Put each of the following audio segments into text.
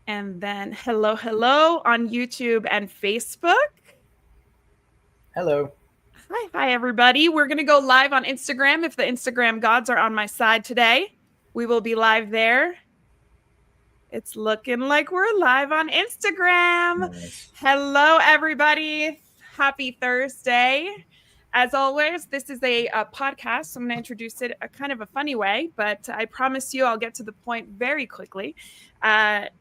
And then hello on YouTube and Facebook. Hello. Hi, everybody. We're going to go live on Instagram. If the Instagram gods are on my side today, we will be live there. It's looking like we're live on Instagram. Nice. Hello, everybody. Happy Thursday. As always, this is a podcast. So I'm going to introduce it a kind of a funny way, but I promise you I'll get to the point very quickly.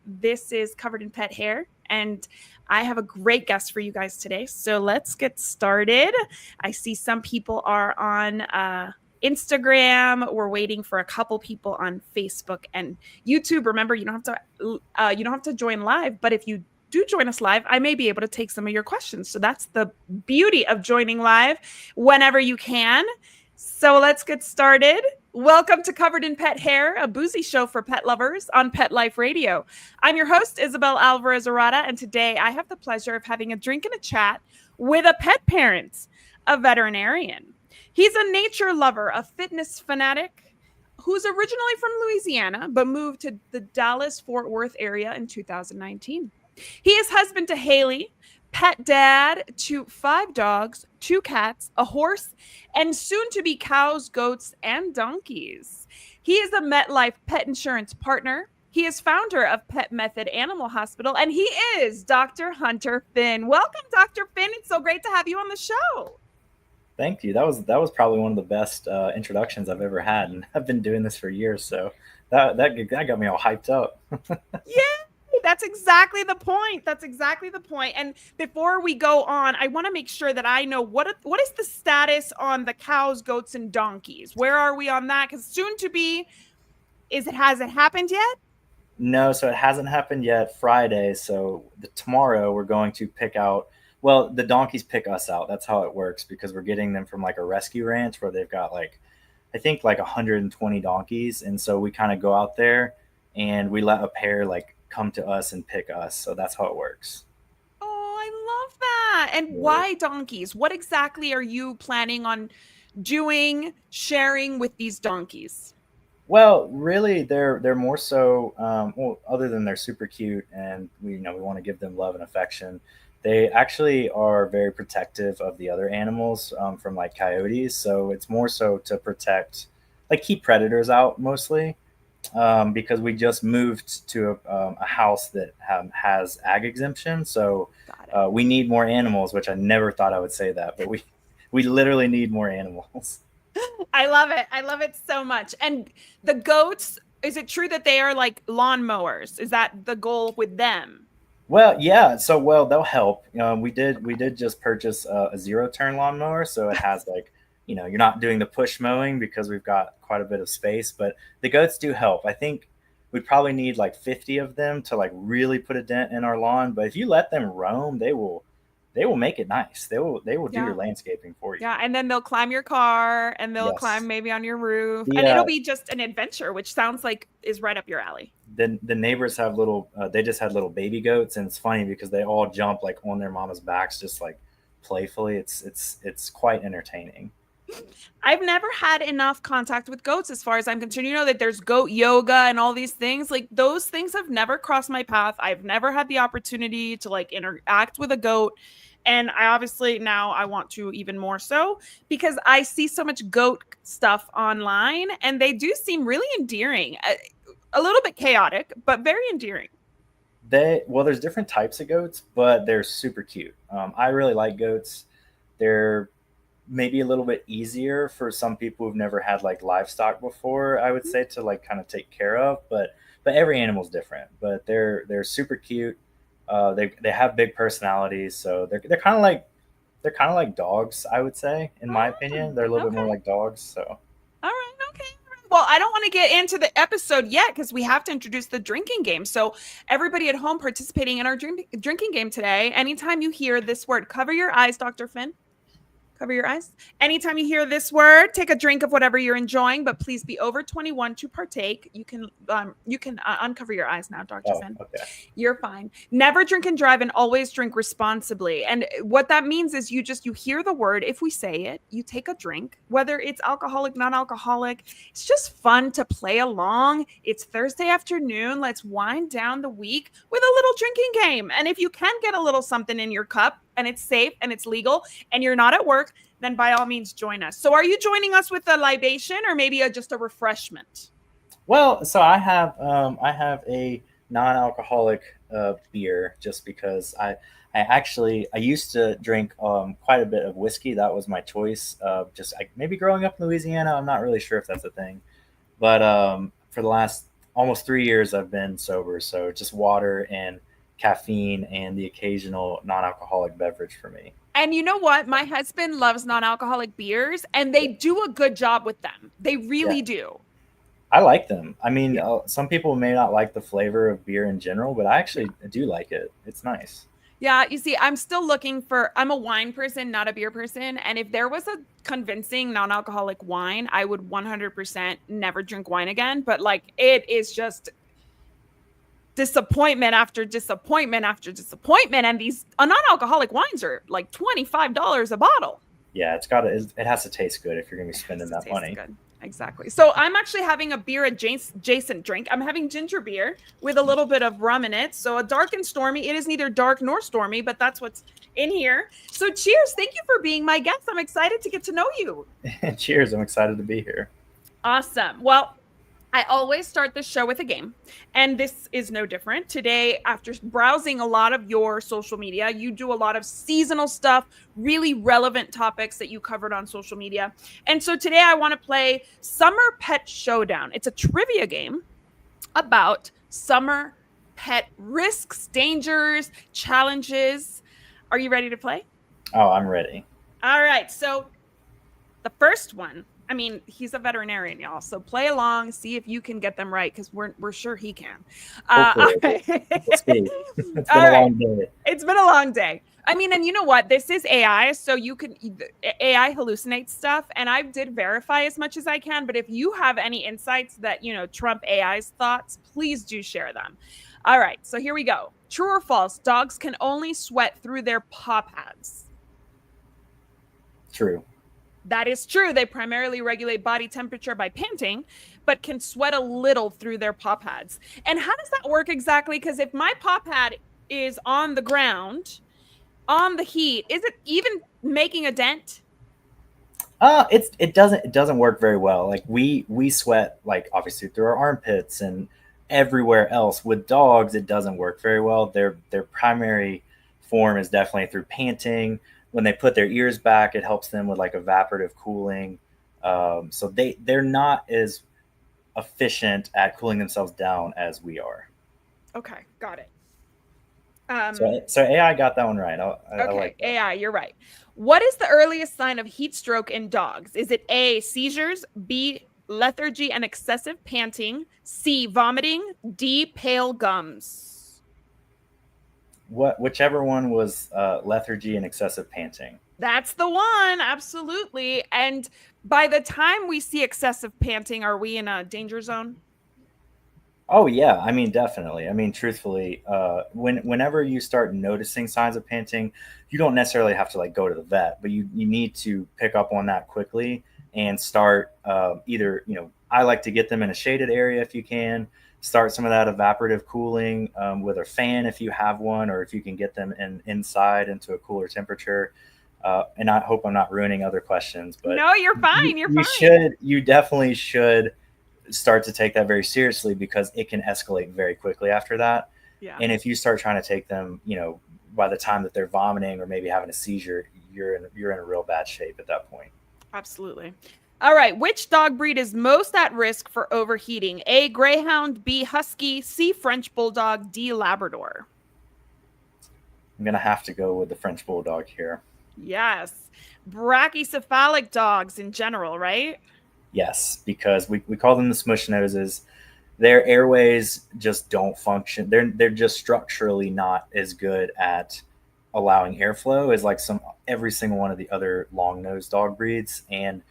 This is Covered in Pet Hair, and I have a great guest for you guys today. So let's get started. I see some people are on Instagram. We're waiting for a couple people on Facebook and YouTube. Remember, you don't have to join live, but if you do join us live, I may be able to take some of your questions. So that's the beauty of joining live whenever you can. So let's get started. Welcome to Covered in Pet Hair, a boozy show for pet lovers on Pet Life Radio. I'm your host, Isabel Alvarez Arata, and today I have the pleasure of having a drink and a chat with a pet parent, a veterinarian. He's a nature lover, a fitness fanatic, who's originally from Louisiana, but moved to the Dallas-Fort Worth area in 2019. He is husband to Haley, pet dad to 5 dogs, 2 cats, a horse, and soon to be cows, goats, and donkeys. He is a MetLife pet insurance partner. He is founder of Pet Method Animal Hospital, and he is Dr. Hunter Finn. Welcome, Dr. Finn. It's so great to have you on the show. Thank you. That was probably one of the best introductions I've ever had, and I've been doing this for years, so that got me all hyped up. Yeah, that's exactly the point. That's exactly the point. And before we go on, I want to make sure that I know what is the status on the cows, goats, and donkeys. Where are we on that? Because soon to be, has it happened yet? No, so it hasn't happened yet. Friday, so tomorrow we're going to pick out. Well, the donkeys pick us out. That's how it works because we're getting them from like a rescue ranch where they've got like I think like 120 donkeys, and so we kind of go out there and we let a pair like come to us and pick us. So that's how it works. Oh, I love that. And Right. why donkeys? What exactly are you planning on doing, sharing with these donkeys? Well, really, they're more so. Well, other than they're super cute, and we want to give them love and affection. They actually are very protective of the other animals from like coyotes. So it's more so to protect, like keep predators out mostly. Because we just moved to a house that has ag exemption, so Got it. we need more animals. Which I never thought I would say that, but we literally need more animals. I love it. I love it so much. And the goats, is it true that they are like lawn mowers? Is that the goal with them? Well, yeah. So, well, they'll help. We Okay. did just purchase a zero turn lawnmower, so it has like, you're not doing the push mowing because we've got quite a bit of space. But the goats do help. I think we'd probably need like 50 of them to like really put a dent in our lawn. But if you let them roam, they will make it nice. They will do your Yeah. landscaping for you. Yeah. And then they'll climb your car and they'll climb Yes. maybe on your roof. The And it'll be just an adventure, which sounds like is right up your alley. the neighbors have little. They just had little baby goats, and it's funny because they all jump like on their mama's backs, just like playfully. It's quite entertaining. I've never had enough contact with goats as far as I'm concerned. You know that there's goat yoga and all these things. Like those things have never crossed my path. I've never had the opportunity to like interact with a goat. And I obviously now I want to even more so because I see so much goat stuff online and they do seem really endearing. A little bit chaotic, but very endearing. There's different types of goats, but they're super cute. I really like goats. They're maybe a little bit easier for some people who've never had like livestock before, I would say, to like kind of take care of. But every animal's different. But they're super cute. They have big personalities, so they're kind of like dogs, I would say. In my Oh, opinion, they're a little bit more okay. like dogs. So All right. Okay. Well, I don't want to get into the episode yet because we have to introduce the drinking game. So, everybody at home participating in our drinking game today, anytime you hear this word, cover your eyes, Dr. Finn. Cover your eyes. Anytime you hear this word, take a drink of whatever you're enjoying, but please be over 21 to partake. You can uncover your eyes now, Dr. Oh, Finn. okay. You're fine. Never drink and drive, and always drink responsibly. And what that means is you hear the word. If we say it, you take a drink, whether it's alcoholic, non-alcoholic. It's just fun to play along. It's Thursday afternoon. Let's wind down the week with a little drinking game. And if you can get a little something in your cup and it's safe and it's legal and you're not at work, then by all means join us. So are you joining us with a libation or maybe just a refreshment? Well, so I have a non-alcoholic beer just because I used to drink quite a bit of whiskey. That was my choice. Just maybe growing up in Louisiana, I'm not really sure if that's a thing, but for the last almost 3 years, I've been sober. So just water and caffeine and the occasional non-alcoholic beverage for me. And you know what? My husband loves non-alcoholic beers and they do a good job with them. They Yeah, really do. I like them. I mean, Yeah. some people may not like the flavor of beer in general, but I actually do like it. It's nice. Yeah, you see, I'm a wine person, not a beer person. And if there was a convincing non alcoholic wine, I would 100% never drink wine again. But like, it is just disappointment after disappointment after disappointment. And these non alcoholic wines are like $25 a bottle. Yeah, it has to taste good if you're gonna be It has spending to that taste money. good. Exactly. So I'm actually having a beer adjacent drink. I'm having ginger beer with a little bit of rum in it. So a dark and stormy. It is neither dark nor stormy, but that's what's in here. So cheers. Thank you for being my guest. I'm excited to get to know you. Cheers! I'm excited to be here. Awesome. Well, I always start the show with a game, and this is no different. Today, after browsing a lot of your social media, you do a lot of seasonal stuff, really relevant topics that you covered on social media. And so today, I want to play Summer Pet Showdown. It's a trivia game about summer pet risks, dangers, challenges. Are you ready to play? Oh, I'm ready. All right. So the first one, I mean, he's a veterinarian, y'all. So play along, see if you can get them right, because we're sure he can. Hopefully, All right. we'll see. It's been All a right. long day. It's been a long day. I mean, and you know what? This is AI, so AI hallucinates stuff, and I did verify as much as I can. But if you have any insights that trump AI's thoughts, please do share them. All right. So here we go. True or false? Dogs can only sweat through their paw pads. True. That is true. They primarily regulate body temperature by panting, but can sweat a little through their paw pads. And how does that work exactly? Because if my paw pad is on the ground, on the heat, is it even making a dent? It doesn't work very well. Like we sweat like obviously through our armpits and everywhere else. With dogs, it doesn't work very well. Their primary form is definitely through panting. When they put their ears back, it helps them with like evaporative cooling. So they're not as efficient at cooling themselves down as we are. Okay, got it. So AI got that one right. I Okay, like that. AI, you're right. What is the earliest sign of heat stroke in dogs? Is it A, seizures, B, lethargy and excessive panting, C, vomiting, D, pale gums? Whichever one was lethargy and excessive panting. That's the one, absolutely. And by the time we see excessive panting, are we in a danger zone? Oh yeah, I mean definitely. I mean truthfully, whenever you start noticing signs of panting, you don't necessarily have to like go to the vet, but you need to pick up on that quickly and start either I like to get them in a shaded area if you can. Start some of that evaporative cooling with a fan if you have one, or if you can get them inside into a cooler temperature. And I hope I'm not ruining other questions, but No, you're fine. You're fine. you definitely should start to take that very seriously because it can escalate very quickly after that. Yeah, And if you start trying to take them, by the time that they're vomiting or maybe having a seizure, you're in a real bad shape at that point. absolutely. All right. Which dog breed is most at risk for overheating? A, Greyhound, B, Husky, C, French Bulldog, D, Labrador. I'm gonna have to go with the French Bulldog here. Yes. Brachycephalic dogs in general, right? Yes, because we call them the smush noses. Their airways just don't function. They're just structurally not as good at allowing airflow is like every single one of the other long nosed dog breeds. And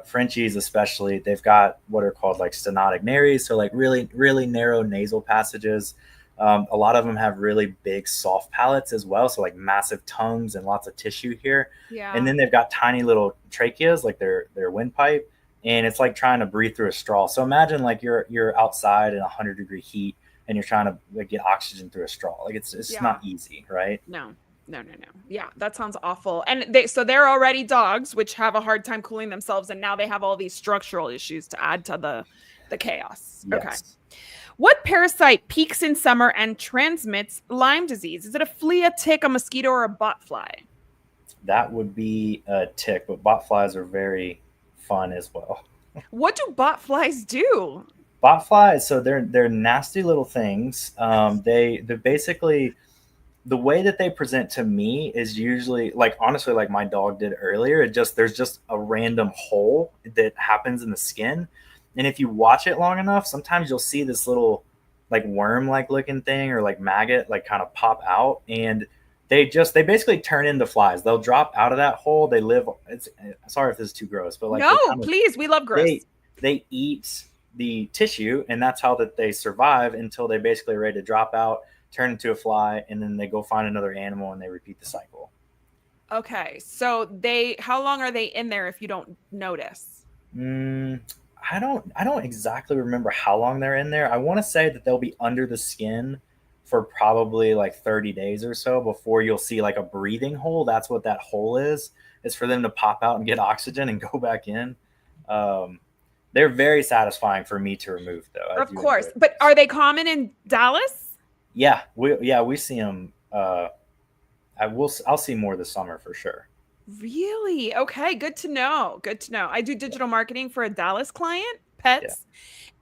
Frenchies, especially, they've got what are called like stenotic nares, so like really, really narrow nasal passages. A lot of them have really big soft palates as well, so like massive tongues and lots of tissue here. And Yeah. then they've got tiny little tracheas, like their windpipe, and it's like trying to breathe through a straw. So imagine like you're outside in 100-degree heat and you're trying to like get oxygen through a straw. Like it's Yeah. not easy, right? No. No, no, no. Yeah, that sounds awful. And they're already dogs which have a hard time cooling themselves, and now they have all these structural issues to add to the chaos. Okay. Yes. What parasite peaks in summer and transmits Lyme disease? Is it a flea, a tick, a mosquito, or a botfly? That would be a tick, but botflies are very fun as well. What do botflies do? Botflies, so they're nasty little things. They basically, the way that they present to me is usually like, honestly, like my dog did earlier. It just there's just a random hole that happens in the skin, and if you watch it long enough, sometimes you'll see this little like worm like looking thing or like maggot like kind of pop out, and they basically turn into flies. They'll drop out of that hole. They live. It's sorry if this is too gross, but like No, they kind of please. We love gross. they eat the tissue, and that's how that they survive until they basically are ready to drop out, turn into a fly, and then they go find another animal and they repeat the cycle. Okay. So how long are they in there if you don't notice? Mm, I don't exactly remember how long they're in there. I want to say that they'll be under the skin for probably like 30 days or so before you'll see like a breathing hole. That's what that hole is. It's for them to pop out and get oxygen and go back in. Um, they're very satisfying for me to remove, though. I Of do enjoy course. it. But are they common in Dallas? Yeah, we see them. I'll see more this summer for sure. Really? Okay, good to know. Good to know. I do Yeah, digital marketing for a Dallas client, yeah, pets,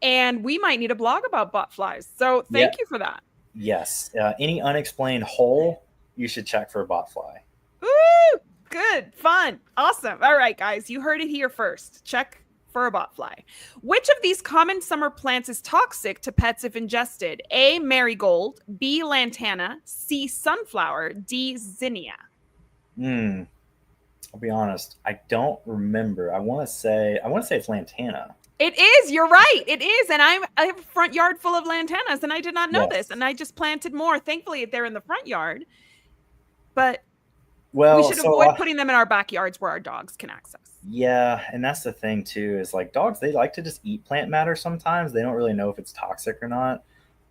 and we might need a blog about butt flies. So yeah. thank you for that. Yes. Any unexplained hole, you should check for a botfly. Woo! Good, fun, awesome. All right, guys, you heard it here first. Check for a botfly. Which of these common summer plants is toxic to pets if ingested? A. Marigold, B. Lantana, C. Sunflower, D. Zinnia. Hmm. I'll be honest. I don't remember. I want to say it's lantana. It is. You're right. It is. And I have a front yard full of lantanas, and I did not know this. Yes. And I just planted more. Thankfully, they're in the front yard, but we Well, should so avoid putting them in our backyards where our dogs can access. yeah, and that's the thing too, is like dogs, they like to just eat plant matter sometimes. They don't really know if it's toxic or not.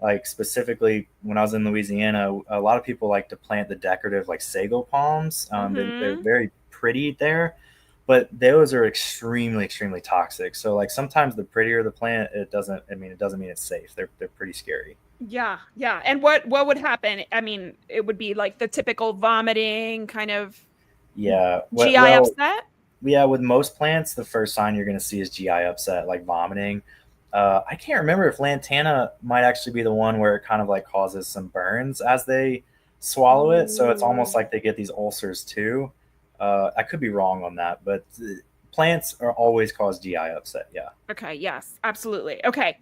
Like specifically when I was in Louisiana, a lot of people like to plant the decorative like sago palms. They're Mm-hmm. very pretty there, but those are extremely, extremely toxic. So like sometimes the prettier the plant, it doesn't mean it's safe. They're pretty scary. Yeah, yeah. And what would happen? I mean, it would be like the typical vomiting kind of Yeah. Well, GI well, upset. yeah, with most plants, the first sign you're going to see is GI upset, like vomiting. I can't remember if lantana might actually be the one where it kind of like causes some burns as they swallow it. So it's almost Ooh. like they get these ulcers too. I could be wrong on that, but plants are always cause GI upset. Yeah. Okay, yes, absolutely. Okay.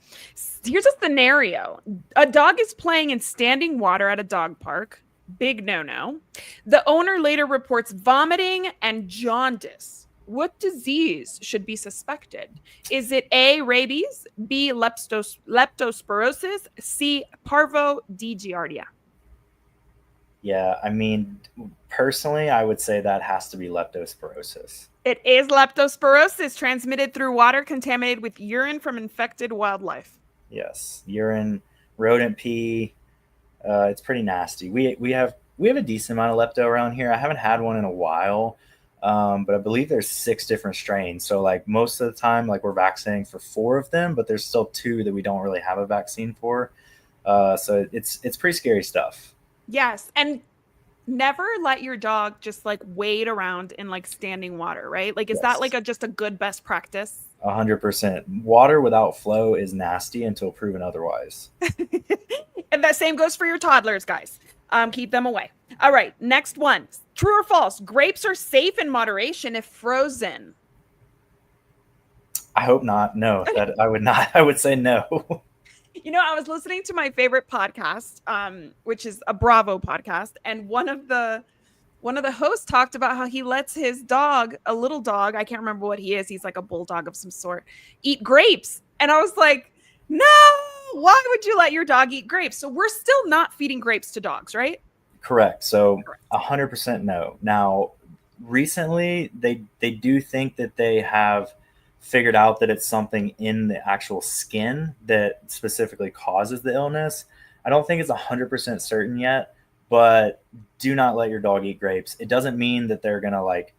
Here's a scenario. A dog is playing in standing water at a dog park. Big no-no. The owner later reports vomiting and jaundice. What disease should be suspected? Is it A, rabies, B, leptospirosis, C, parvo, D, giardia? Yeah. I mean, personally, I would say that has to be leptospirosis. It is leptospirosis transmitted through water contaminated with urine from infected wildlife. Yes. Urine, rodent pee. It's pretty nasty. We have a decent amount of lepto around here. I haven't had one in a while, but I believe there's 6 different strains. So like most of the time, like we're vaccinating for 4 of them, but there's still 2 that we don't really have a vaccine for. So it's pretty scary stuff. Yes, and never let your dog just like wade around in like standing water, right? Like, is that like Yes, just a good best practice? 100%. Water without flow is nasty until proven otherwise. And that same goes for your toddlers, guys. Keep them away. All right, next one. True or false? Grapes are safe in moderation if frozen. I hope not. No, that I would not. I would say no. I was listening to my favorite podcast, which is a Bravo podcast, and one of the one of the hosts talked about how he lets his dog, a little dog, I can't remember what he is, he's like a bulldog of some sort, eat grapes. And I was like, no, why would you let your dog eat grapes? So we're still not feeding grapes to dogs, right? Correct. So Correct. 100% no. Now, recently they do think that they have figured out that it's something in the actual skin that specifically causes the illness. I don't think it's 100% certain yet, but do not let your dog eat grapes. It doesn't mean that they're gonna like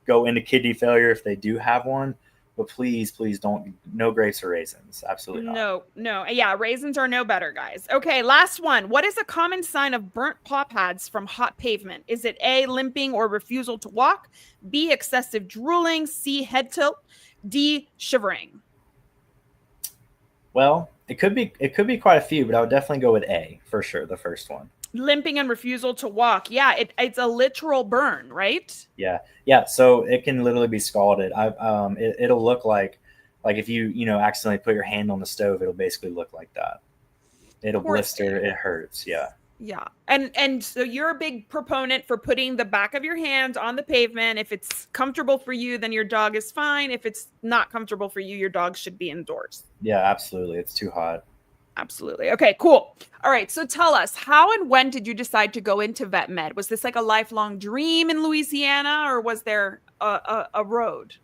go into kidney failure if they do have one, but please don't, no grapes or raisins. Absolutely not. No, no. Yeah, raisins are no better, guys. Okay, last one. What is a common sign of burnt paw pads from hot pavement? Is it A, limping or refusal to walk? B, excessive drooling? C, head tilt? D, shivering? Well, it could be quite a few, but I would definitely go with A for sure, the first one. Limping and refusal to walk. Yeah, it's a literal burn, right? Yeah, yeah. So it can literally be scalded. It'll look like if you accidentally put your hand on the stove, it'll basically look like that. It'll Poor blister. thing. It hurts. Yeah, Yeah. And so you're a big proponent for putting the back of your hand on the pavement. If it's comfortable for you, then your dog is fine. If it's not comfortable for you, your dog should be indoors. yeah. Absolutely. It's too hot. Absolutely. Okay, cool. All right. So tell us, how and when did you decide to go into vet med? Was this like a lifelong dream in Louisiana, or was there a road?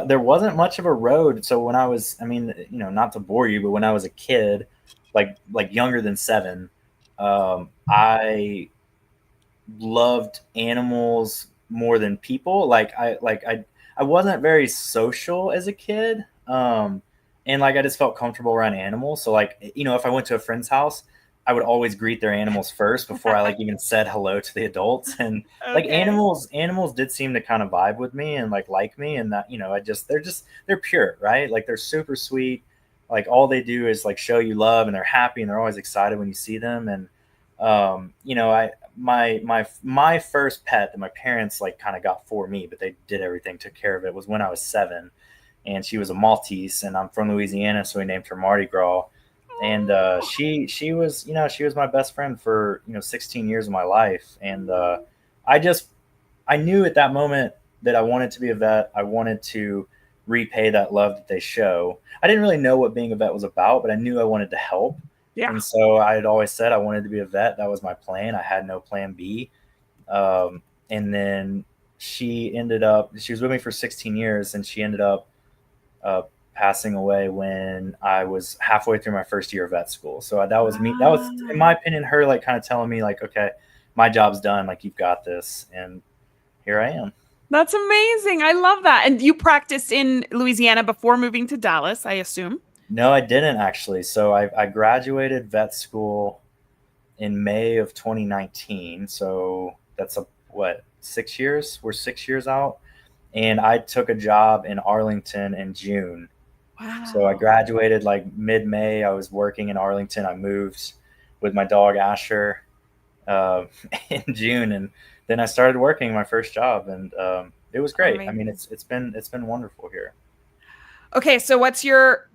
There wasn't much of a road. So when I was, I mean, not to bore you, but when I was a kid, like younger than 7, I loved animals more than people. I wasn't very social as a kid. And like I just felt comfortable around animals. So like if I went to a friend's house, I would always greet their animals first before I like even said hello to the adults. And like Okay. animals did seem to kind of vibe with me and like me, and that they're pure, right? Like they're super sweet. Like all they do is like show you love, and they're happy, and they're always excited when you see them. And I my first pet that my parents like kind of got for me, but they did everything, took care of it, was when I was 7, and she was a Maltese, and I'm from Louisiana, so we named her Mardi Gras. And Oh, she was my best friend for 16 years of my life, and I just I knew at that moment that I wanted to be a vet. I wanted to repay that love that they show. I didn't really know what being a vet was about, but I knew I wanted to help. yeah. And so I had always said I wanted to be a vet. That was my plan. I had no plan B. And then she was with me for 16 years, and she ended up uh, passing away when I was halfway through my first year of vet school. So that was me. That was, in Wow. my opinion, her like kind of telling me like, okay, my job's done. Like you've got this, and here I am. That's amazing. I love that. And you practiced in Louisiana before moving to Dallas, I assume. No, I didn't actually. So I graduated vet school in May of 2019. So that's a what 6 years? We're 6 years out, and I took a job in Arlington in June. So I Wow. graduated like mid May. I was working in Arlington. I moved with my dog Asher uh, in June, and then I started working my first job, and it was great. I mean, Amazing. it's been wonderful here. Okay, so what's your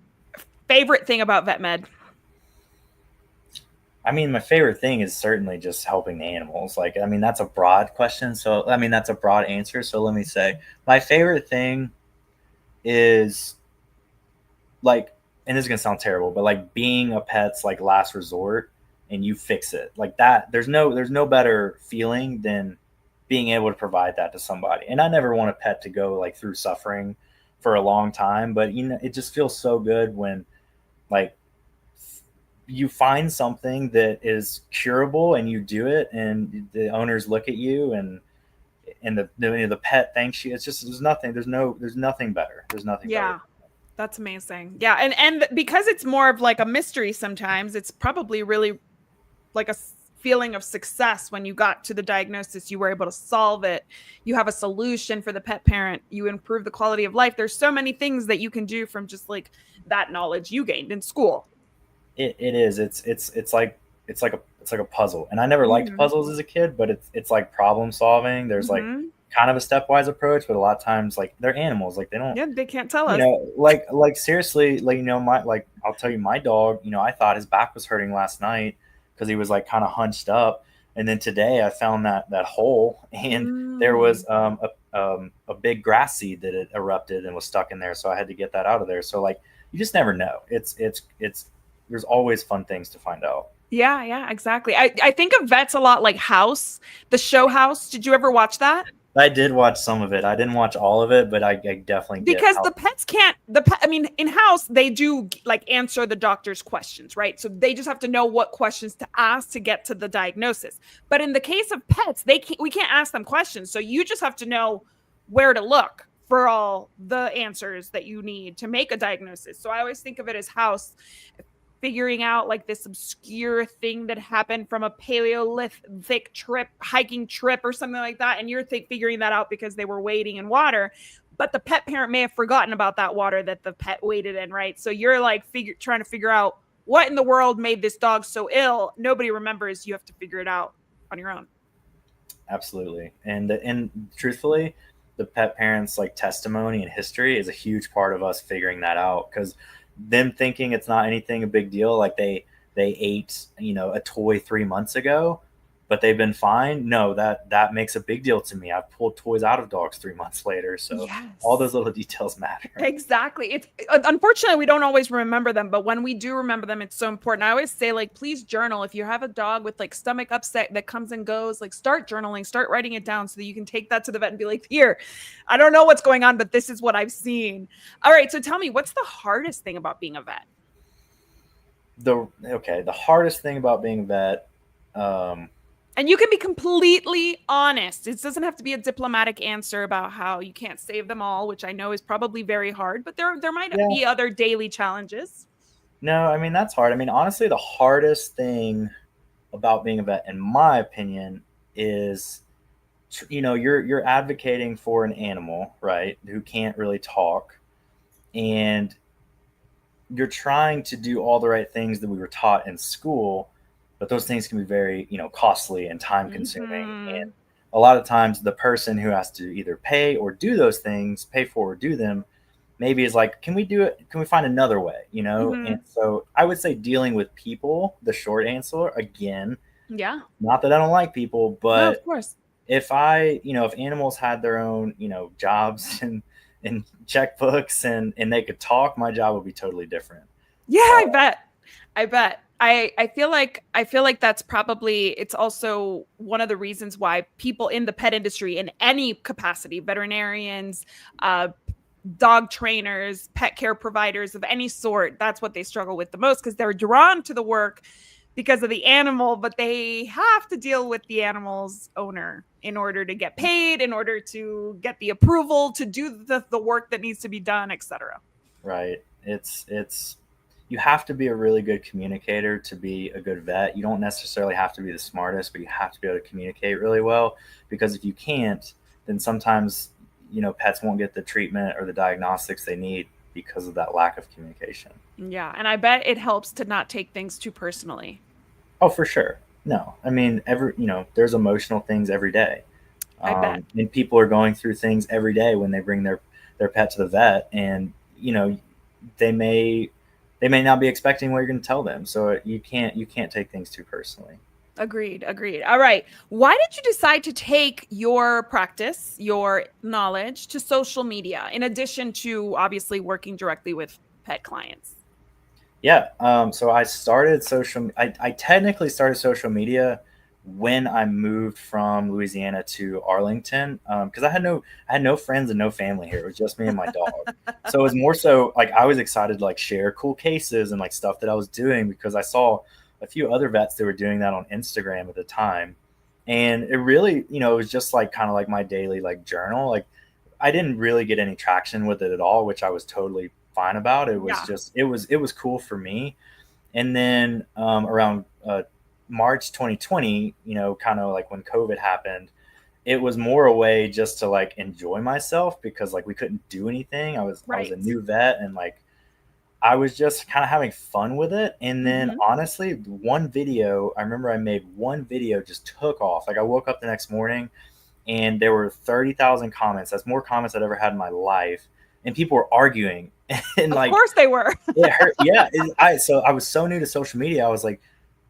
favorite thing about vet med? I mean, my favorite thing is certainly just helping the animals. Like, I mean, that's a broad question. So, I mean, that's a broad answer. So, let me say my favorite thing is like, and this is gonna sound terrible, but like being a pet's like last resort, and you fix it like that. There's no better feeling than being able to provide that to somebody. And I never want a pet to go like through suffering for a long time, but it just feels so good when like you find something that is curable and you do it, and the owners look at you, and the pet thanks you. It's just there's nothing better. There's nothing better. Yeah, that's amazing. Yeah, and because it's more of like a mystery sometimes, it's probably really like a feeling of success when you got to the diagnosis, you were able to solve it, you have a solution for the pet parent, you improve the quality of life. There's so many things that you can do from just like that knowledge you gained in school. It is. It's like a puzzle. And I never liked Mm-hmm. puzzles as a kid, but it's like problem solving. There's like Mm-hmm. kind of a stepwise approach, but a lot of times like they're animals. Like they don't, Yeah, they can't tell us. like seriously, like my like I'll tell you, my dog. I thought his back was hurting last night because he was like kind of hunched up. And then today I found that hole, and there Mm. was a big grass seed that had erupted and was stuck in there. So I had to get that out of there. So like you just never know. It's there's always fun things to find out. Yeah, yeah, exactly. I think of vets a lot like House, the show House. Did you ever watch that? I did watch some of it. I didn't watch all of it, but I definitely get Because how. the pets can't the pet, I mean, in House they do like answer the doctor's questions, right? So they just have to know what questions to ask to get to the diagnosis. But in the case of pets, we can't ask them questions. So you just have to know where to look for all the answers that you need to make a diagnosis. So I always think of it as House figuring out like this obscure thing that happened from a Paleolithic trip, hiking trip or something like that. And you're figuring that out because they were wading in water. But the pet parent may have forgotten about that water that the pet waded in, right? So you're like trying to figure out what in the world made this dog so ill. Nobody remembers. You have to figure it out on your own. Absolutely. And truthfully, the pet parents like testimony and history is a huge part of us figuring that out, because them thinking it's not anything a big deal, like they ate, a toy 3 months ago, but they've been fine. No, that makes a big deal to me. I've pulled toys out of dogs 3 months later, so all those Yes. little details matter. Exactly. It's unfortunately we don't always remember them, but when we do remember them, it's so important. I always say, like, please journal. If you have a dog with like stomach upset that comes and goes, like start journaling, start writing it down so that you can take that to the vet and be like, here, I don't know what's going on, but this is what I've seen. All right. So tell me, what's the hardest thing about being a vet? The hardest thing about being a vet, um, And you can be completely honest. It doesn't have to be a diplomatic answer about how you can't save them all, which I know is probably very hard, but there might yeah, be other daily challenges. no, I mean that's hard. I mean honestly, the hardest thing about being a vet, in my opinion, is you're advocating for an animal, right, who can't really talk, and you're trying to do all the right things that we were taught in school, but those things can be very costly and time consuming. And Mm-hmm. a lot of times the person who has to either pay or do those things, pay for or do them, maybe is like, can we do it, can we find another way, and Mm-hmm. so I would say dealing with people, the short answer again, Yeah. not that I don't like people, No, of but course. if animals had their own, jobs and checkbooks, and they could talk, my job would be totally different. Yeah, Uh, I bet. I bet. I feel like that's probably it's also one of the reasons why people in the pet industry in any capacity, veterinarians, uh, dog trainers, pet care providers of any sort, that's what they struggle with the most because they're drawn to the work because of the animal, but they have to deal with the animal's owner in order to get paid, in order to get the approval to do the work that needs to be done, etc. right. It's you have to be a really good communicator to be a good vet. You don't necessarily have to be the smartest, but you have to be able to communicate really well, because if you can't, then sometimes pets won't get the treatment or the diagnostics they need because of that lack of communication. Yeah, and I bet it helps to not take things too personally. Oh, for sure. No, I mean, there's emotional things every day, I bet. and people are going through things every day when they bring their pet to the vet, and they may they may not be expecting what you're going to tell them, so you can't take things too personally. Agreed. Agreed. All right. Why did you decide to take your practice, your knowledge to social media, in addition to obviously working directly with pet clients? Yeah. So I technically started social media when I moved from Louisiana to Arlington, because I had no friends and no family here. It was just me and my dog. So it was more so like I was excited to like share cool cases and like stuff that I was doing, because I saw a few other vets that were doing that on Instagram at the time, and it really, it was just like kind of like my daily like journal. Like I didn't really get any traction with it at all, which I was totally fine about. It was Yeah. just it was cool for me. And then around March 2020, kind of like when COVID happened, it was more a way just to like enjoy myself, because like we couldn't do anything. I was a Right. new vet, and like I was just kind of having fun with it. And then Mm-hmm. honestly, one video, I remember I made one video, just took off. Like I woke up the next morning and there were 30,000 comments. That's more comments I'd ever had in my life. And people were arguing and Of like course they were. it hurt. Yeah. So I was so new to social media. I was like,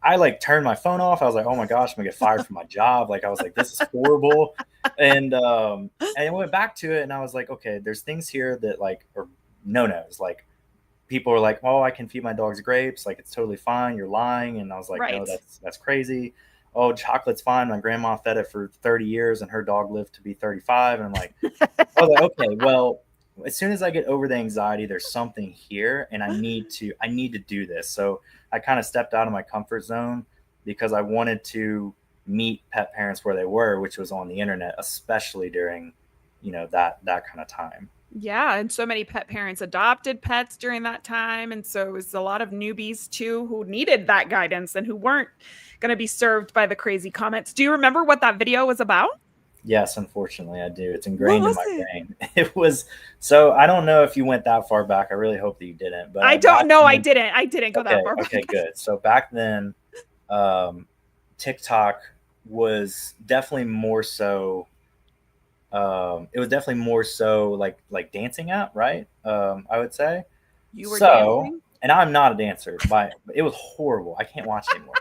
I like turned my phone off. I was like, oh my gosh, I'm gonna get fired from my job. Like I was like, this is horrible. And I went back to it and I was like, okay, there's things here that like are no nos. Like people are like, oh, I can feed my dogs grapes. Like it's totally fine. You're lying. And I was like, no, Right. that's crazy. Oh, chocolate's fine. My grandma fed it for 30 years and her dog lived to be 35. And I'm like, I was like, okay, well, as soon as I get over the anxiety, there's something here, and I need to do this. So I kind of stepped out of my comfort zone because I wanted to meet pet parents where they were, which was on the internet, especially during, that kind of time. Yeah, and so many pet parents adopted pets during that time, and so it was a lot of newbies too who needed that guidance and who weren't going to be served by the crazy comments. Do you remember what that video was about? Yes, unfortunately, I do. It's What ingrained in was my it? brain. It was so I don't know if you went that far back. I really hope that you didn't. But I don't back know. I then, didn't. I didn't go that okay, far back. okay, good. So back then, um, TikTok was definitely more so. It was definitely more so like dancing app, right? I would say. You were So, dancing? and I'm not a dancer, but it was horrible. I can't watch it anymore.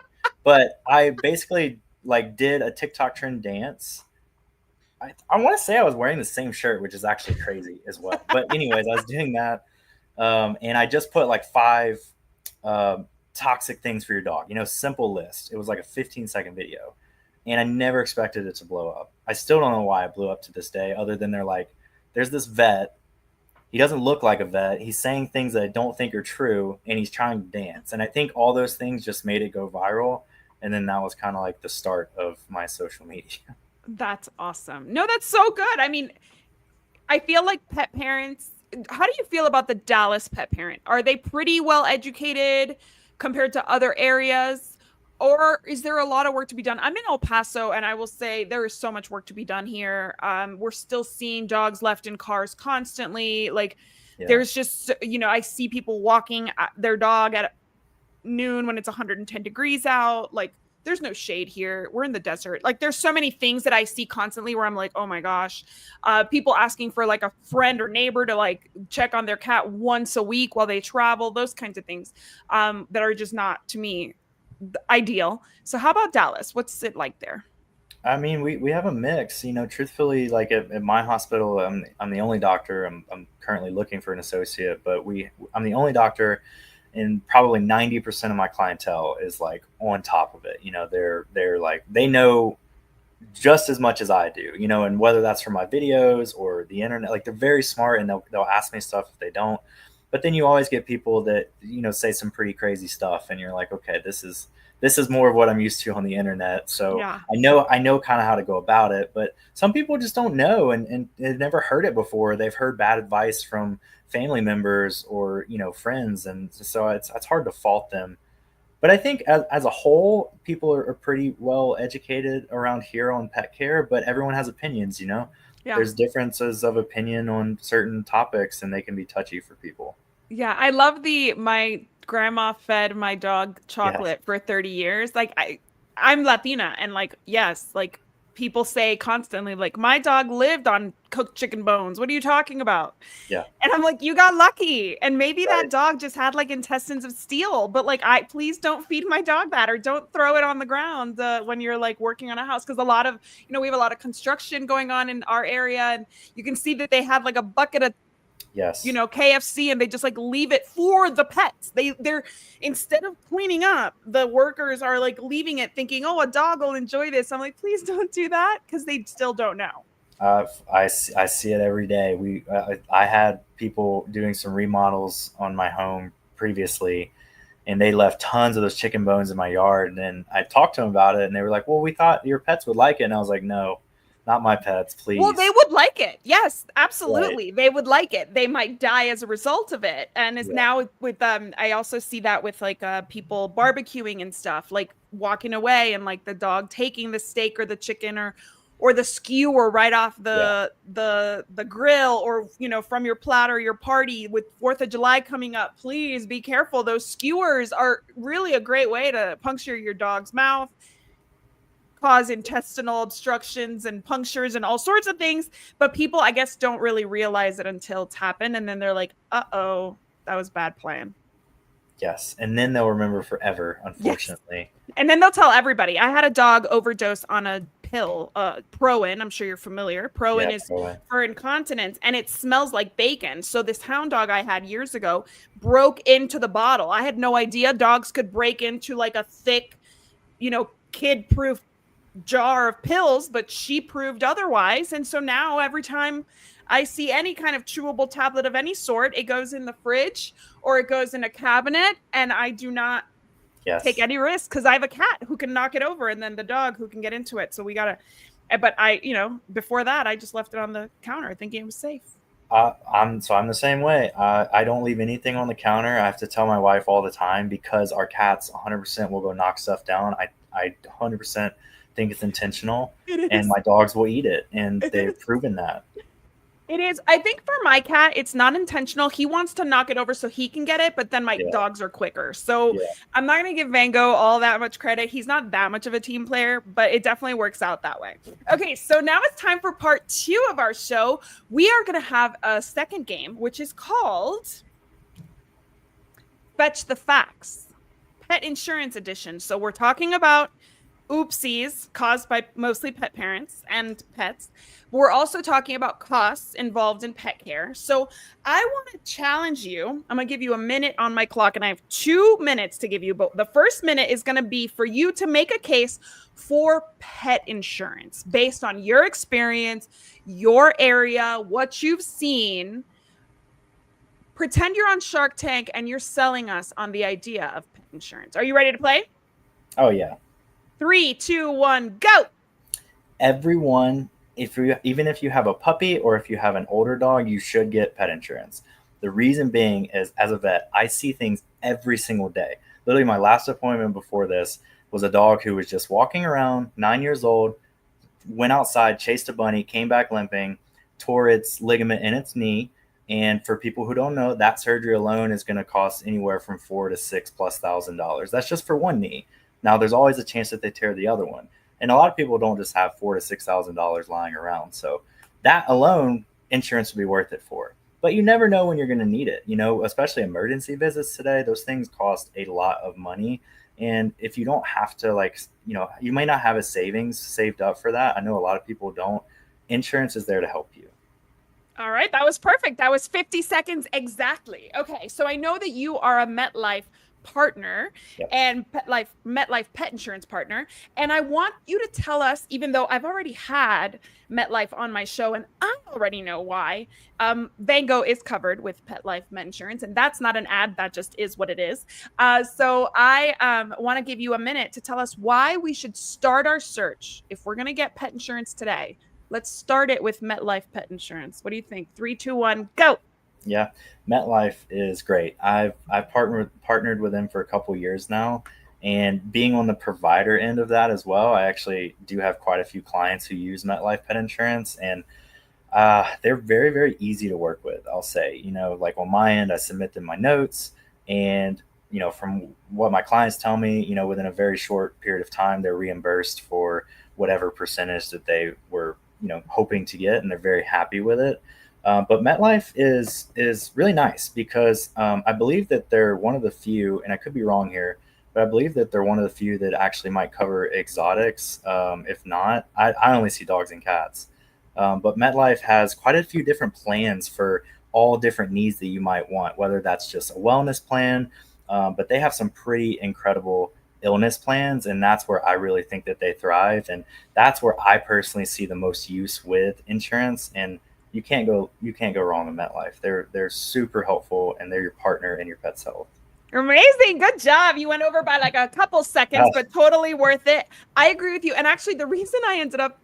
But I basically like did a TikTok trend dance. I want to say I was wearing the same shirt, which is actually crazy as well. But anyways, I was doing that, and I just put like five toxic things for your dog. Simple list. It was like a 15-second video, and I never expected it to blow up. I still don't know why it blew up to this day, other than they're like, there's this vet. He doesn't look like a vet. He's saying things that I don't think are true, and he's trying to dance. And I think all those things just made it go viral. And then that was kind of like the start of my social media. That's awesome. No, that's so good. I mean, I feel like pet parents, how do you feel about the Dallas pet parent? Are they pretty well educated compared to other areas? Or is there a lot of work to be done? I'm in El Paso, and I will say there is so much work to be done here. We're still seeing dogs left in cars constantly. Like, Yeah. there's just, I see people walking their dog at noon when it's 110 degrees out. Like, there's no shade here. We're in the desert. Like, there's so many things that I see constantly where I'm like, oh my gosh. People asking for like a friend or neighbor to like check on their cat once a week while they travel, those kinds of things that are just not, to me, ideal. So how about Dallas? What's it like there? I mean, we have a mix. Truthfully, like at my hospital, I'm the only doctor. I'm currently looking for an associate, but I'm the only doctor, and probably 90% of my clientele is like on top of it. They're like they know just as much as I do. And whether that's from my videos or the internet, like they're very smart, and they'll ask me stuff if they don't. But then you always get people that say some pretty crazy stuff, and you're like, okay, this is more of what I'm used to on the internet. So Yeah. I know kind of how to go about it. But some people just don't know, and they've never heard it before. They've heard bad advice from family members or friends, and so it's hard to fault them. But I think as a whole, people are pretty well educated around here on pet care, but everyone has opinions. Yeah. There's differences of opinion on certain topics, and they can be touchy for people. Yeah, I love the my grandma fed my dog Yes. chocolate for 30 years. Like, I'm Latina, and like, yes, like people say constantly like my dog lived on cooked chicken bones. What are you talking about? Yeah. And I'm like, you got lucky. And maybe that Right. dog just had like intestines of steel, but like, I please don't feed my dog that, or don't throw it on the ground when you're like working on a house. Cause a lot of, we have a lot of construction going on in our area, and you can see that they have like a bucket of Yes. KFC, and they just like leave it for the pets. They're instead of cleaning up, the workers are like leaving it thinking, oh, a dog will enjoy this. I'm like, please don't do that, because they still don't know. I see it every day. I had people doing some remodels on my home previously, and they left tons of those chicken bones in my yard. And then I talked to them about it, and they were like, "Well, we thought your pets would like it." And I was like, "No, not my pets, Well, they please." would like it. Yes, Right. absolutely. They would like it. They might die as a result of it. And is Yeah. now with I also see that with like people barbecuing and stuff, like walking away and like the dog taking the steak or the chicken or the skewer right off Yeah. the grill, or from your platter, your party with 4th of July coming up. Please be careful. Those skewers are really a great way to puncture your dog's mouth, cause intestinal obstructions and punctures and all sorts of things. But people, I guess, don't really realize it until it's happened. And then they're like, uh oh, that was bad plan. Yes, and then they'll remember forever, Yes. unfortunately. And then they'll tell everybody. I had a dog overdose on a pill, Proin. I'm sure you're familiar. Yeah, Proin is totally. for incontinence, and it smells like bacon. So this hound dog I had years ago broke into the bottle. I had no idea dogs could break into like a thick, kid-proof jar of pills, but she proved otherwise. And so now every time I see any kind of chewable tablet of any sort, it goes in the fridge or it goes in a cabinet, and I do not take Yes. any risks because I have a cat who can knock it over and then the dog who can get into it. So we gotta. But before that, I just left it on the counter thinking it was safe. I'm the same way. I don't leave anything on the counter. I have to tell my wife all the time because our cats 100% will go knock stuff down. I 100% think it's intentional, It and is. my dogs will eat it, and It they've is. proven that. It is. I think for my cat, it's not intentional. He wants to knock it over so he can get it, but then my Yeah, dogs are quicker. So yeah. I'm not going to give Van Gogh all that much credit. He's not that much of a team player, but it definitely works out that way. Okay, so now it's time for part 2 of our show. We are going to have a second game, which is called Fetch the Facts, Pet Insurance Edition. So we're talking about oopsies caused by mostly pet parents and pets. We're also talking about costs involved in pet care. So I want to challenge you. I'm going to give you a minute on my clock, and I have 2 minutes to give you. But the first minute is going to be for you to make a case for pet insurance based on your experience, your area, what you've seen. Pretend you're on Shark Tank and you're selling us on the idea of pet insurance. Are you ready to play? Oh yeah. 3, 2, 1, go. Everyone, if you even if you have a puppy or if you have an older dog, you should get pet insurance. The reason being is, as a vet, I see things every single day. Literally, my last appointment before this was a dog who was just walking around, 9 years old, went outside, chased a bunny, came back limping, tore its ligament in its knee. And for people who don't know, that surgery alone is going to cost anywhere from 4 to 6 plus thousand dollars. That's just for one knee. Now, there's always a chance that they tear the other one, and a lot of people don't just have $4 to 6 thousand dollars lying around. So that alone, insurance would be worth it for. But you never know when you're going to need it. Especially emergency visits today, those things cost a lot of money. And if you don't have to, you might not have a savings saved up for that. I know a lot of people don't. Insurance is there to help you. All right, that was perfect. That was 50 seconds exactly. Okay, so I know that you are a MetLife partner Yes. and MetLife pet insurance partner, and I want you to tell us, even though I've already had MetLife on my show and I already know why. Van Gogh is covered with PetLife Met Insurance, and that's not an ad, that just is what it is. So I want to give you a minute to tell us why we should start our search if we're going to get pet insurance today. Let's start it with MetLife Pet Insurance. What do you think? 3, 2, 1, go. Yeah, MetLife is great. I've partnered with them for a couple years now, and being on the provider end of that as well, I actually do have quite a few clients who use MetLife Pet Insurance, and they're very, very easy to work with. I'll say, like on my end, I submit them my notes, and from what my clients tell me, within a very short period of time, they're reimbursed for whatever percentage that they were, hoping to get, and they're very happy with it. But MetLife is really nice because I believe that they're one of the few, and I could be wrong here, but I believe that they're one of the few that actually might cover exotics. If not, I only see dogs and cats. But MetLife has quite a few different plans for all different needs that you might want, whether that's just a wellness plan, but they have some pretty incredible illness plans, and that's where I really think that they thrive, and that's where I personally see the most use with insurance. And you can't go wrong with MetLife. They're super helpful, and they're your partner in your pet's health. Amazing. Good job. You went over by like a couple seconds, Uh, but totally worth it. I agree with you. And actually, the reason I ended up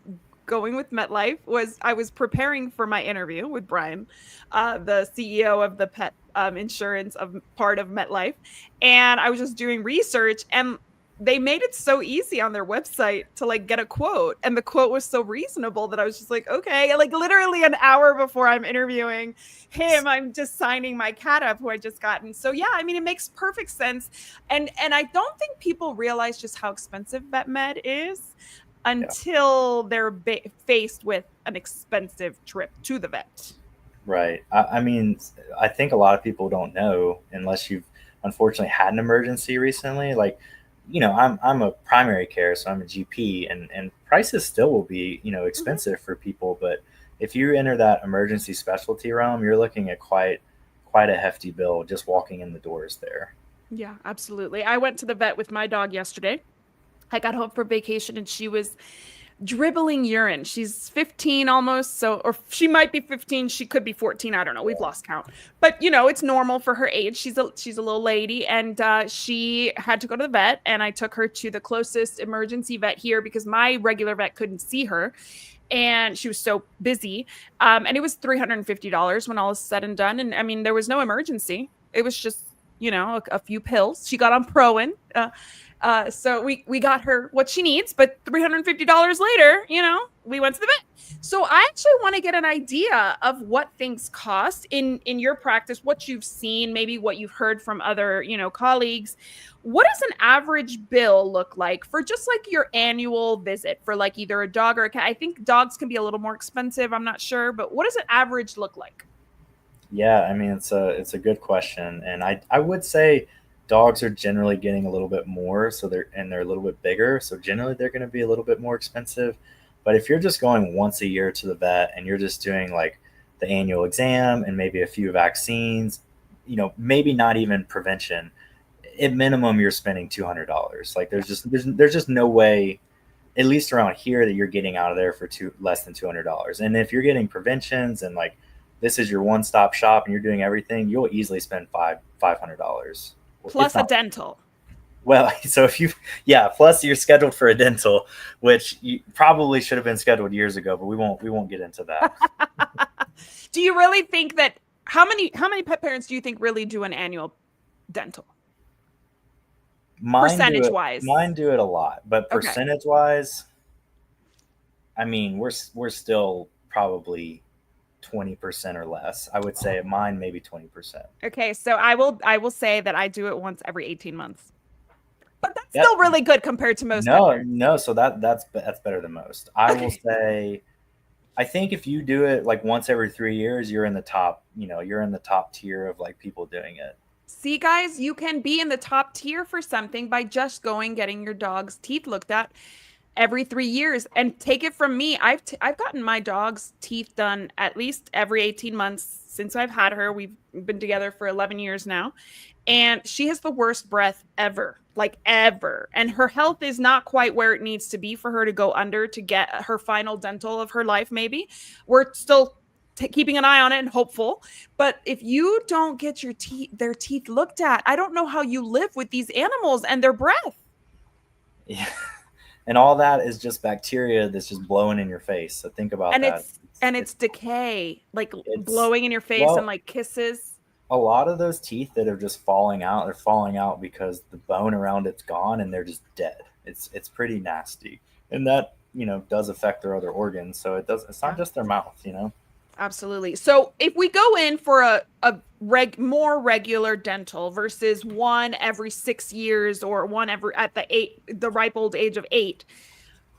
going with MetLife was I was preparing for my interview with Brian, the CEO of the pet insurance of part of MetLife. And I was just doing research, and they made it so easy on their website to like get a quote, and the quote was so reasonable that I was just like, okay, like literally an hour before I'm interviewing him, I'm just signing my cat up who I just gotten. So yeah, I mean, it makes perfect sense. And I don't think people realize just how expensive vet med is yeah, until they're faced with an expensive trip to the vet. right. I mean, I think a lot of people don't know unless you've unfortunately had an emergency recently, like, I'm a primary care, so I'm a GP, and prices still will be, Mhm. expensive for people. But if you enter that emergency specialty realm, you're looking at quite a hefty bill just walking in the doors there. Yeah, absolutely. I went to the vet with my dog yesterday. I got home for vacation and she was dribbling urine. She's 15 almost, so or she might be 15, she could be 14, I don't know. We've lost count. But it's normal for her age. She's a little lady and she had to go to the vet and I took her to the closest emergency vet here because my regular vet couldn't see her and she was so busy. And it was $350 when all is said and done. And I mean, there was no emergency. It was just, a few pills. She got on Proen. So we got her what she needs, but $350 later, we went to the vet. So I actually want to get an idea of what things cost in your practice, what you've seen, maybe what you've heard from other, colleagues. What does an average bill look like for just like your annual visit for like either a dog or a cat? I think dogs can be a little more expensive. I'm not sure, but what does an average look like? Yeah, I mean it's a good question, and I would say dogs are generally getting a little bit more, so they're a little bit bigger, so generally they're going to be a little bit more expensive. But if you're just going once a year to the vet and you're just doing like the annual exam and maybe a few vaccines, maybe not even prevention, at minimum you're spending $200. Like Yeah. there's just no way, at least around here, that you're getting out of there for less than $200. And if you're getting preventions and like this is your one stop shop and you're doing everything, you'll easily spend $500, if Plus a not. dental. Well, so if you, yeah, plus you're scheduled for a dental, which you probably should have been scheduled years ago, but we won't get into that. Do you really think that how many pet parents do you think really do an annual dental? Mine do Percentage it. wise. Mine do it a lot, but Okay. percentage wise, I mean, we're still probably 20% or less. I would say mine maybe 20%. Okay, so I will say that I do it once every 18 months. But that's Yeah. still really good compared to most pet No, parents. no. So that's better than most. I will Okay. say. I think if you do it like once every 3 years, you're in the top. You're in the top tier of like people doing it. See, guys, you can be in the top tier for something by just going getting your dog's teeth looked at every 3 years. And take it from me, I've gotten my dog's teeth done at least every 18 months since I've had her. We've been together for 11 years now. And she has the worst breath ever, like ever. And her health is not quite where it needs to be for her to go under to get her final dental of her life, maybe. We're still keeping an eye on it and hopeful. But if you don't get their teeth looked at, I don't know how you live with these animals and their breath. Yeah, and all that is just bacteria that's just blowing in your face. So think about And that. it's It's and it's it's decay, like it's blowing in your face and well, like kisses. a lot of those teeth that are just falling out, they're falling out because the bone around it's gone and they're just dead. It's pretty nasty, and that does affect their other organs. So it does. It's not Yeah. just their mouth. Absolutely. So if we go in for a more regular dental versus one every 6 years or one every at the ripe old age of 8,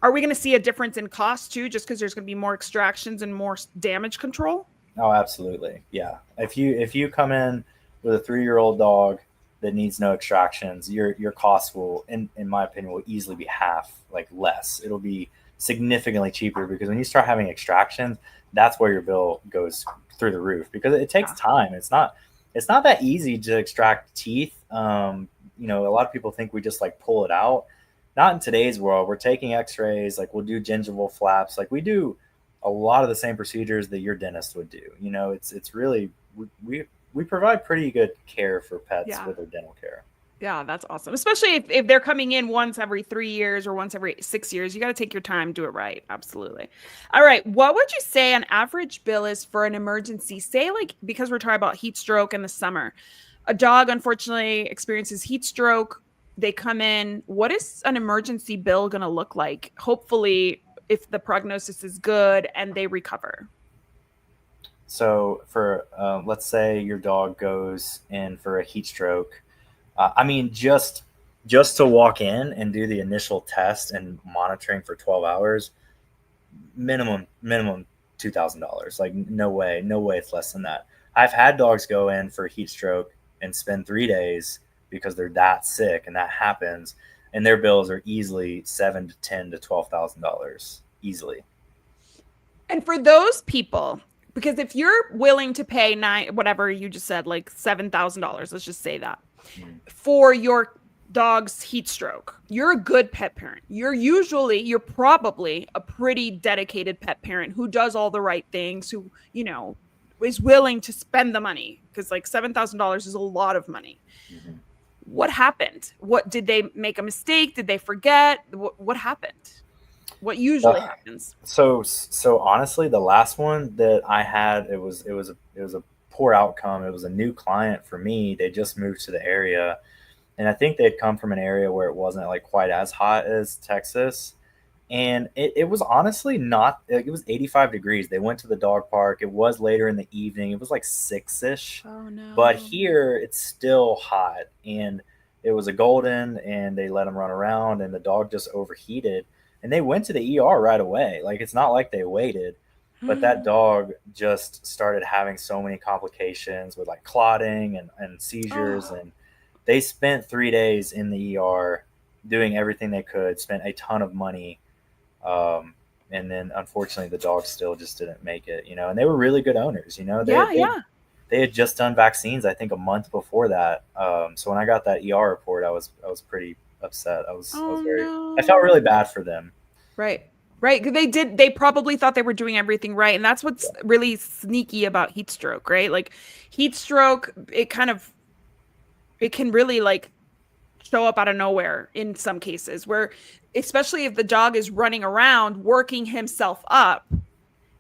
are we going to see a difference in cost too, just because there's going to be more extractions and more damage control? Oh, absolutely. Yeah. If you come in with a 3-year-old dog that needs no extractions, your costs will, in my opinion, will easily be half, like less. It'll be significantly cheaper because when you start having extractions, that's where your bill goes through the roof because it takes Yeah. time. It's not that easy to extract teeth. A lot of people think we just like pull it out. Not in today's world. We're taking X-rays, like we'll do gingival flaps, like we do a lot of the same procedures that your dentist would do. It's really we provide pretty good care for pets Yeah. with their dental care. Yeah, that's awesome. Especially if they're coming in once every 3 years or once every 6 years. You got to take your time, do it right. Absolutely. All right. What would you say an average bill is for an emergency? Say, like, because we're talking about heat stroke in the summer, a dog unfortunately experiences heat stroke. They come in. What is an emergency bill going to look like? Hopefully, if the prognosis is good and they recover. So for let's say your dog goes in for a heat stroke. I mean, just to walk in and do the initial test and monitoring for 12 hours, minimum $2,000. Like no way it's less than that. I've had dogs go in for heat stroke and spend 3 days because they're that sick, and that happens, and their bills are easily seven to ten to $12,000 easily. And for those people, because if you're willing to pay nine, whatever you just said, like $7,000, let's just say that, Mm. for your dog's heat stroke, you're a good pet parent. You're probably a pretty dedicated pet parent who does all the right things, who, is willing to spend the money, because like $7,000 is a lot of money. Mm-hmm. What happened? What did they make a mistake? Did they forget? What happened? What usually happens? So honestly, the last one that I had, it was a poor outcome. It was a new client for me. They just moved to the area, and I think they'd come from an area where it wasn't like quite as hot as Texas. And it was honestly not like, it was 85 degrees. They went to the dog park. It was later in the evening. It was like 6ish. Oh no. But here it's still hot, and it was a golden, and they let him run around, and the dog just overheated, and they went to the ER right away. Like, it's not like they waited, but that dog just started having so many complications with like clotting and seizures. Oh. And they spent 3 days in the ER doing everything they could, spent a ton of money. And then unfortunately the dog still just didn't make it, and they were really good owners. They had just done vaccines, I think, a month before that. So when I got that ER report, I was pretty upset. I felt really bad for them. Right. They probably thought they were doing everything right. And that's what's really sneaky about heat stroke, right? Like heat stroke, it can really like show up out of nowhere in some cases, where especially if the dog is running around working himself up,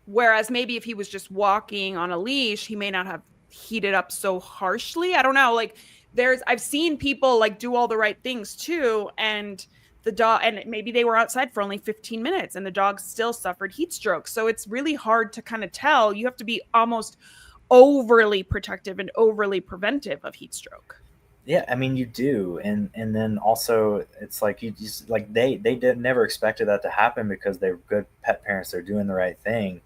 whereas maybe if he was just walking on a leash, he may not have heated up so harshly. I don't know. Like I've seen people like do all the right things too, and the dog, and maybe they were outside for only 15 minutes and the dog still suffered heat stroke. So it's really hard to kind of tell. You have to be almost overly protective and overly preventive of heat stroke. Yeah, I mean, you do. And then also it's like, you just like, they did never expected that to happen, because they're good pet parents, they're doing the right thing,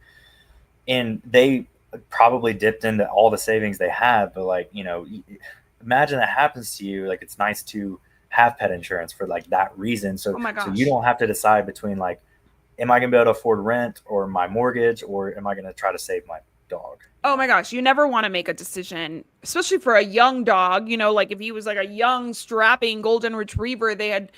and they probably dipped into all the savings they had. But like, imagine that happens to you. Like, it's nice to have pet insurance for like that reason, so Oh my so gosh. you don't have to decide between like, am I gonna be able to afford rent or my mortgage, or am I gonna try to save my dog? Oh my gosh, you never want to make a decision, especially for a young dog. Like if he was like a young, strapping golden retriever, they had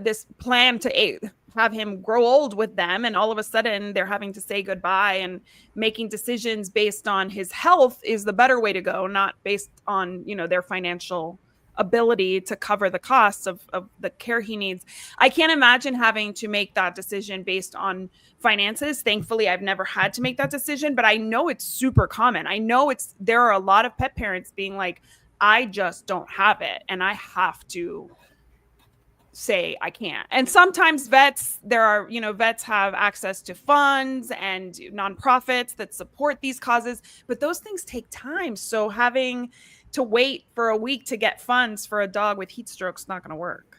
this plan to have him grow old with them, and all of a sudden they're having to say goodbye, and making decisions based on his health is the better way to go, not based on, their financial ability to cover the costs of the care he needs. I can't imagine having to make that decision based on finances. Thankfully, I've never had to make that decision, but I know it's super common. I know there are a lot of pet parents being like, I just don't have it, and I have to say I can't. And sometimes vets have access to funds and nonprofits that support these causes, but those things take time. So having to wait for a week to get funds for a dog with heat stroke is not going to work.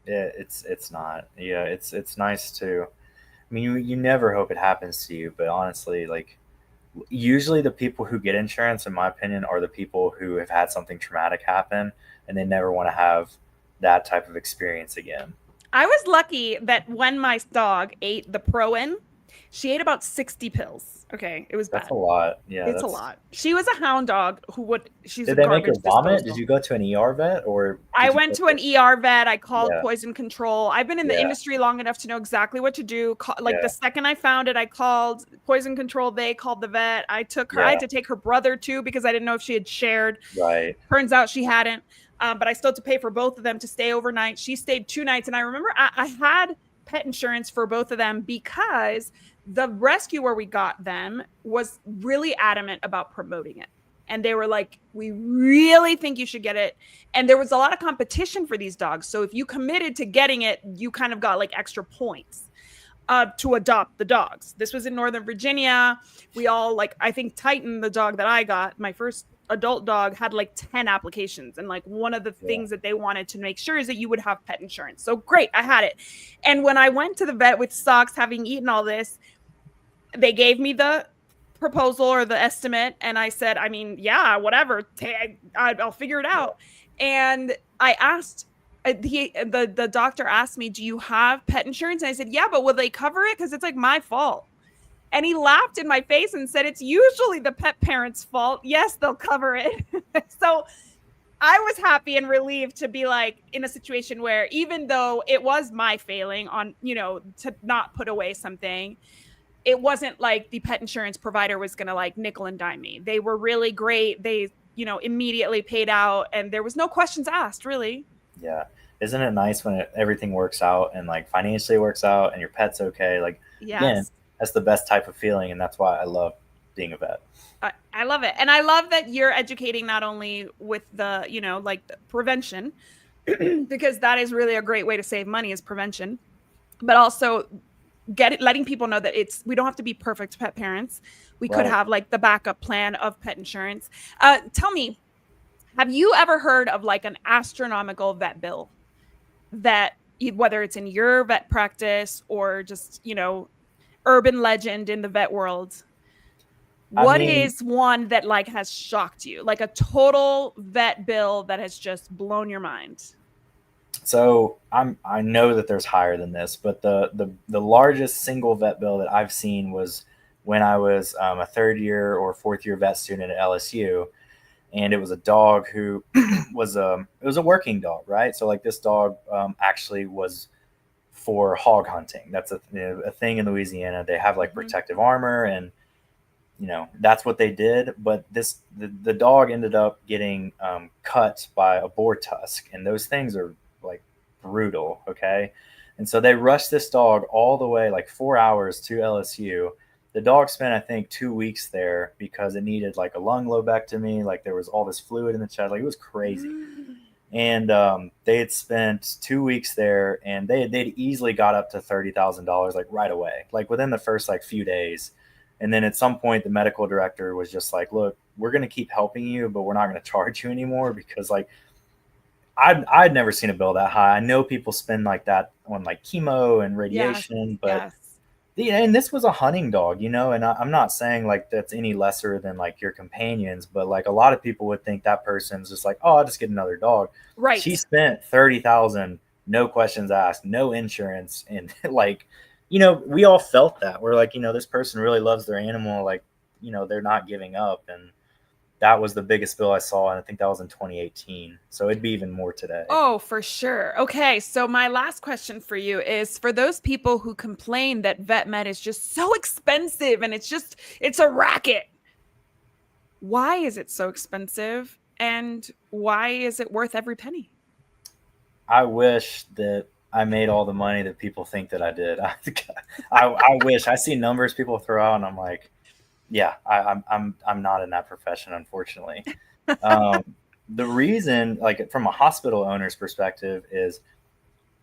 Yeah, it's not. Yeah, it's nice to. I mean, you never hope it happens to you, but honestly, like, usually the people who get insurance, in my opinion, are the people who have had something traumatic happen, and they never want to have that type of experience again. I was lucky that when my dog ate the Proin, she ate about 60 pills. Okay, it was bad. That's a lot. Yeah, It's a lot. She was a hound dog she's Did a they make her garbage vomit? disposal. Did you go to an ER vet, or I went to an ER vet. I called Yeah. poison control. I've been in the Yeah. industry long enough to know exactly what to do. Like Yeah. the second I found it, I called poison control. They called the vet. I had to take her brother too, because I didn't know if she had shared. Right. Turns out she hadn't. But I still had to pay for both of them to stay overnight. She stayed 2 nights. And I remember I had pet insurance for both of them, because the rescuer we got them was really adamant about promoting it. And they were like, we really think you should get it. And there was a lot of competition for these dogs. So if you committed to getting it, you kind of got like extra points to adopt the dogs. This was in Northern Virginia. We all I think Titan, the dog that I got, my first adult dog, had like 10 applications. And like one of the things that they wanted to make sure is that you would have pet insurance. So great, I had it. And when I went to the vet with socks, having eaten all this, they gave me the proposal or the estimate, and I said, I mean, yeah, whatever, I'll figure it out. And I asked the doctor asked me, "Do you have pet insurance?" And I said, "Yeah, but will they cover it? Because it's like my fault." And he laughed in my face and said, "It's usually the pet parent's fault. Yes, they'll cover it." So I was happy and relieved to be like in a situation where even though it was my failing on, to not put away something, it wasn't like the pet insurance provider was going to like nickel and dime me. They were really great. They, immediately paid out and there was no questions asked, really. Yeah. Isn't it nice when everything works out and like financially works out and your pet's okay? Like, again, Yes. that's the best type of feeling. And that's why I love being a vet. I love it. And I love that you're educating not only with the, like the prevention, because that is really a great way to save money is prevention, but also letting people know that we don't have to be perfect pet parents. We could Right. have like the backup plan of pet insurance. Tell me, have you ever heard of like an astronomical vet bill that whether it's in your vet practice or just, urban legend in the vet world? I What mean, is one that like has shocked you? Like a total vet bill that has just blown your mind? so I know that there's higher than this, but the largest single vet bill that I've seen was when I was a third year or fourth year vet student at LSU, and it was a dog who it was a working dog, right? So like this dog actually was for hog hunting. That's a thing in Louisiana. They have like Mm-hmm. protective armor, and that's what they did. But the dog ended up getting cut by a boar tusk, and those things are like brutal. Okay, and so they rushed this dog all the way like 4 hours to LSU. The dog spent I think 2 weeks there because it needed like a lung lobectomy. Like there was all this fluid in the chest. Like it was crazy. And they had spent 2 weeks there, and they'd easily got up to $30,000 like right away, like within the first like few days. And then at some point, the medical director was just like, "Look, we're going to keep helping you, but we're not going to charge you anymore because like I'd never seen a bill that high. I know people spend like that on like chemo and Yes. radiation, but Yes. and this was a hunting dog, and I'm not saying like that's any lesser than like your companions, but like a lot of people would think that person's just like, oh, I'll just get another dog. She Right. spent 30,000, no questions asked, no insurance, and like, we all felt that. We're like, this person really loves their animal, like, they're not giving up, and that was the biggest bill I saw, and I think that was in 2018. So it'd be even more today. Oh, for sure. Okay. So, my last question for you is for those people who complain that vet med is just so expensive and it's a racket. Why is it so expensive? And why is it worth every penny? I wish that I made all the money that people think that I did. I wish I see numbers people throw out, and I'm like, yeah, I'm not in that profession, unfortunately. Um, the reason, like from a hospital owner's perspective, is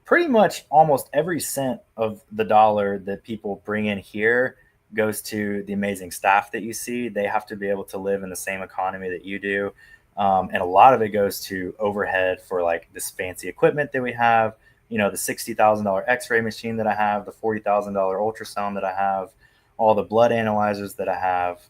pretty much almost every cent of the dollar that people bring in here goes to the amazing staff that you see. They have to be able to live in the same economy that you do. And a lot of it goes to overhead for like this fancy equipment that we have, the $60,000 x-ray machine that I have, the $40,000 ultrasound that I have, all the blood analyzers that I have,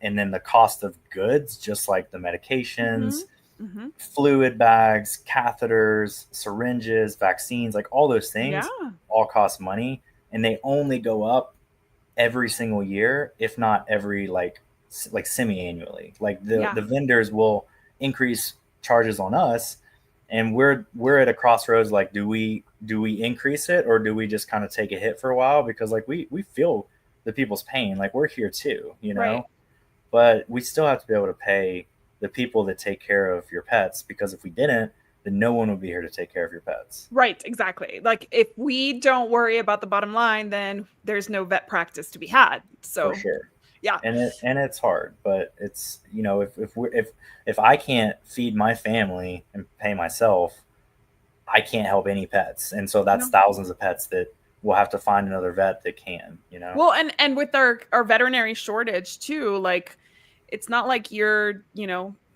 and then the cost of goods, just like the Mm-hmm. medications, Mm-hmm. fluid bags, catheters, syringes, vaccines, like all those Yeah. things all cost money, and they only go up every single year, if not every like semi-annually. Like the Yeah. the vendors will increase charges on us, and we're at a crossroads. Like, do we increase it, or do we just kind of take a hit for a while, because like we feel the people's pain. Like we're here too, Right. but we still have to be able to pay the people that take care of your pets, because if we didn't, then no one would be here to take care of your pets. Right, exactly. Like if we don't worry about the bottom line, then there's no vet practice to be had. For So, sure. yeah. And it's hard, but it's, if I can't feed my family and pay myself, I can't help any pets, and so that's No. thousands of pets that we'll have to find another vet that can. Well, and with our veterinary shortage too, like it's not like you're,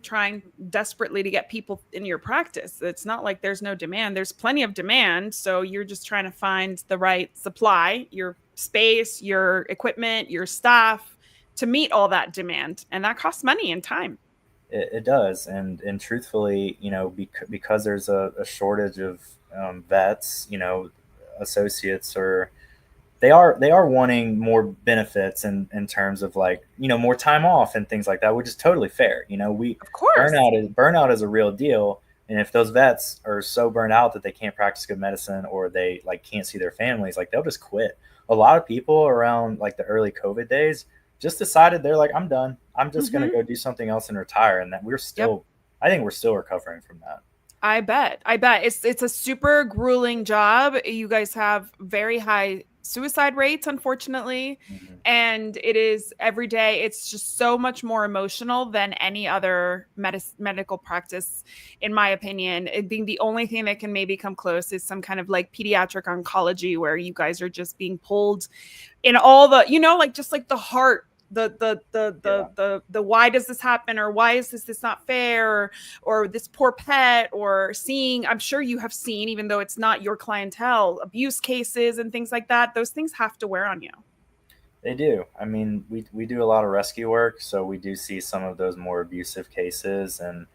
trying desperately to get people in your practice. It's not like there's no demand. There's plenty of demand, so you're just trying to find the right supply, your space, your equipment, your staff to meet all that demand, and that costs money and time. It does, and truthfully, because there's a shortage of vets, associates, or they are wanting more benefits in terms of, like, more time off and things like that, which is totally fair. We Of course. burnout is a real deal, and if those vets are so burned out that they can't practice good medicine, or they like can't see their families, like they'll just quit. A lot of people around like the early COVID days just decided they're like, I'm done. I'm just gonna Hmm. go do something else and retire. And that we're Yep. still, I think we're still recovering from that. I bet. I bet it's a super grueling job. You guys have very high suicide rates, unfortunately, Mhm. and it is every day. It's just so much more emotional than any other medical practice, in my opinion. It being the only thing that can maybe come close is some kind of like pediatric oncology, where you guys are just being pulled in all the, like just like the heart, Yeah, the why does this happen, or why is this not fair, or this poor pet, or seeing, I'm sure you have seen, even though it's not your clientele, abuse cases and things like that. Those things have to wear on you. they do. I mean, we do a lot of rescue work, so we do see some of those more abusive cases. And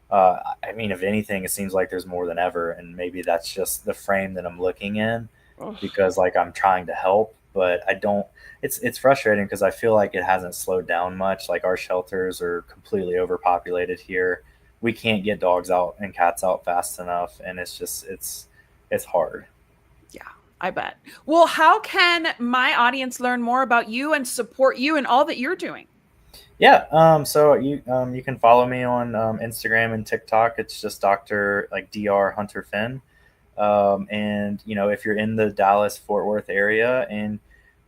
I mean, if anything, it seems like there's more than ever, and maybe that's just the frame that I'm looking in, Ugh. because like I'm trying to help, but I don't. It's frustrating because I feel like it hasn't slowed down much. Like our shelters are completely overpopulated here. We can't get dogs out and cats out fast enough, and it's hard. Yeah, I bet. Well, how can my audience learn more about you and support you in all that you're doing? Yeah. So you can follow me on Instagram and TikTok. It's just Doctor, like, Dr. Hunter Finn. And if you're in the Dallas Fort Worth area and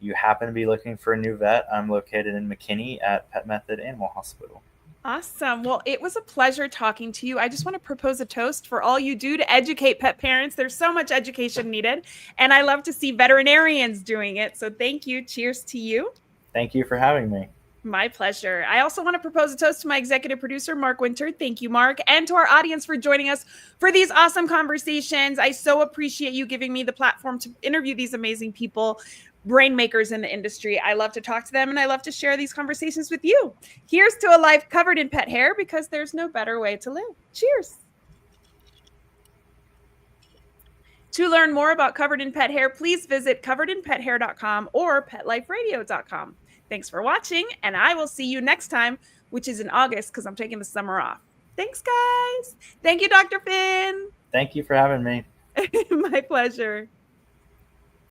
you happen to be looking for a new vet, I'm located in McKinney at Pet Method Animal Hospital. Awesome. Well, it was a pleasure talking to you. I just want to propose a toast for all you do to educate pet parents. There's so much education needed, and I love to see veterinarians doing it. So thank you. Cheers to you. Thank you for having me. My pleasure. I also want to propose a toast to my executive producer, Mark Winter. Thank you, Mark. And to our audience for joining us for these awesome conversations. I so appreciate you giving me the platform to interview these amazing people, brain makers in the industry. I love to talk to them, and I love to share these conversations with you. Here's to a life covered in pet hair, because there's no better way to live. Cheers. To learn more about Covered in Pet Hair, please visit coveredinpethair.com or petliferadio.com. Thanks for watching, and I will see you next time, which is in August because I'm taking the summer off. Thanks, guys. Thank you, Dr. Finn. Thank you for having me. My pleasure.